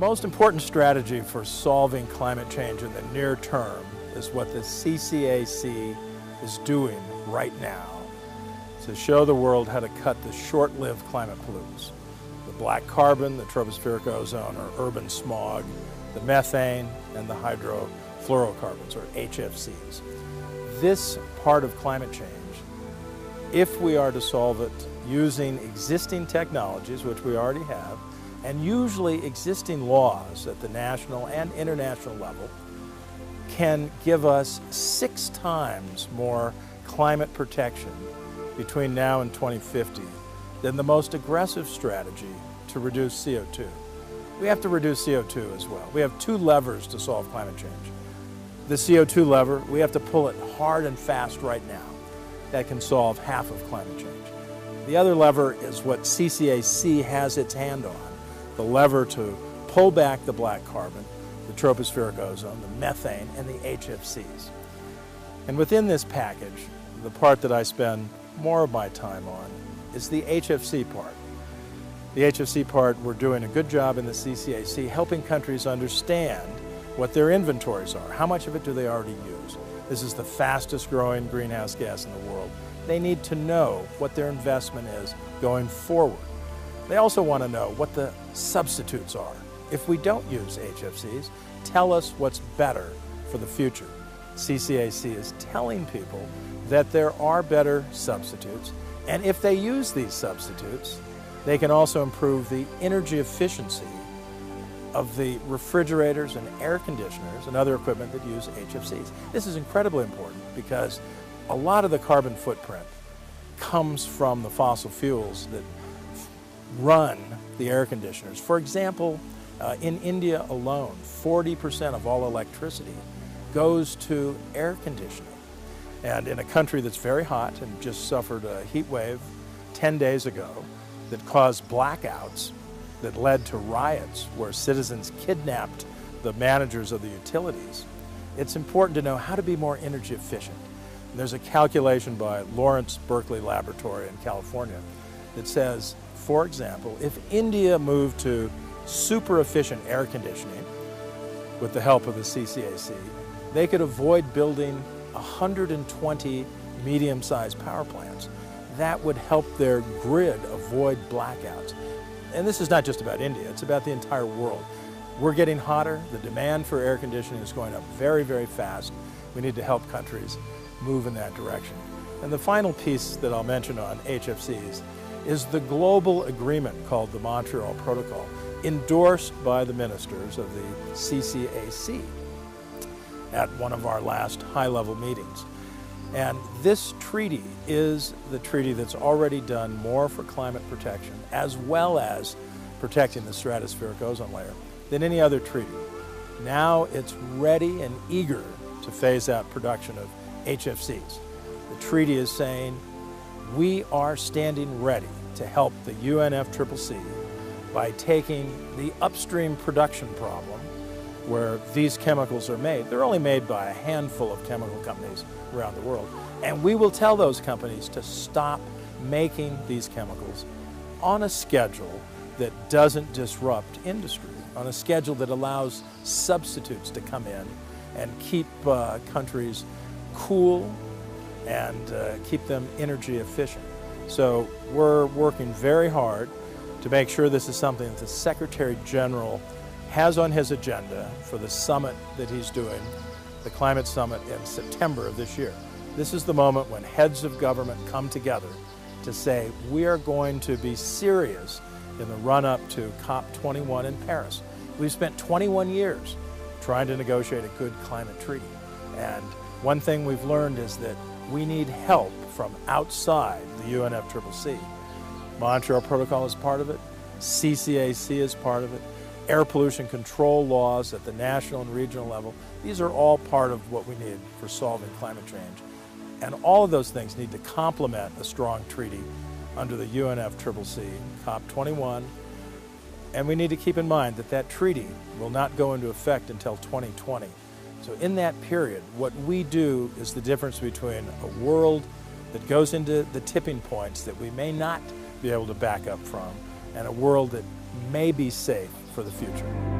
most important strategy for solving climate change in the near term is what the CCAC is doing right now to show the world how to cut the short-lived climate pollutants. The black carbon, the tropospheric ozone or urban smog, the methane, and the hydrofluorocarbons or HFCs. This part of climate change, if we are to solve it using existing technologies, which we already have, and usually existing laws at the national and international level, can give us 6 times more climate protection between now and 2050 than the most aggressive strategy to reduce CO2. We have to reduce CO2 as well. We have 2 levers to solve climate change. The CO2 lever, we have to pull it hard and fast right now. That can solve half of climate change. The other lever is what CCAC has its hand on, the lever to pull back the black carbon, the tropospheric ozone, the methane, and the HFCs. And within this package, the part that I spend more of my time on is the HFC part. The HFC part, we're doing a good job in the CCAC helping countries understand what their inventories are. How much of it do they already use? This is the fastest growing greenhouse gas in the world. They need to know what their investment is going forward. They also want to know what the substitutes are. If we don't use HFCs, tell us what's better for the future. CCAC is telling people that there are better substitutes, and if they use these substitutes, they can also improve the energy efficiency of the refrigerators and air conditioners and other equipment that use HFCs. This is incredibly important because a lot of the carbon footprint comes from the fossil fuels that run the air conditioners. For example, in India alone, 40% of all electricity goes to air conditioning. And in a country that's very hot and just suffered a heat wave 10 days ago that caused blackouts that led to riots where citizens kidnapped the managers of the utilities, it's important to know how to be more energy efficient. And there's a calculation by Lawrence Berkeley Laboratory in California that says, for example, if India moved to super efficient air conditioning with the help of the CCAC, they could avoid building 120 medium-sized power plants. That would help their grid avoid blackouts. And this is not just about India, it's about the entire world. We're getting hotter, the demand for air conditioning is going up very, very fast. We need to help countries move in that direction. And the final piece that I'll mention on HFCs is the global agreement called the Montreal Protocol, endorsed by the ministers of the CCAC at one of our last high-level meetings. And this treaty is the treaty that's already done more for climate protection, as well as protecting the stratospheric ozone layer, than any other treaty. Now it's ready and eager to phase out production of HFCs. The treaty is saying we are standing ready to help the UNFCCC by taking the upstream production problem where these chemicals are made. They're only made by a handful of chemical companies around the world. And we will tell those companies to stop making these chemicals on a schedule that doesn't disrupt industry, on a schedule that allows substitutes to come in and keep countries cool and keep them energy efficient. So we're working very hard to make sure this is something that the Secretary General has on his agenda for the summit that he's doing, the climate summit in September of this year. This is the moment when heads of government come together to say we are going to be serious in the run-up to COP21 in Paris. We've spent 21 years trying to negotiate a good climate treaty. And one thing we've learned is that we need help from outside the UNFCCC. Montreal Protocol is part of it. CCAC is part of it. Air pollution control laws at the national and regional level. These are all part of what we need for solving climate change. And all of those things need to complement a strong treaty under the UNFCCC, COP21. And we need to keep in mind that that treaty will not go into effect until 2020. So in that period, what we do is the difference between a world that goes into the tipping points that we may not be able to back up from and a world that may be safe for the future.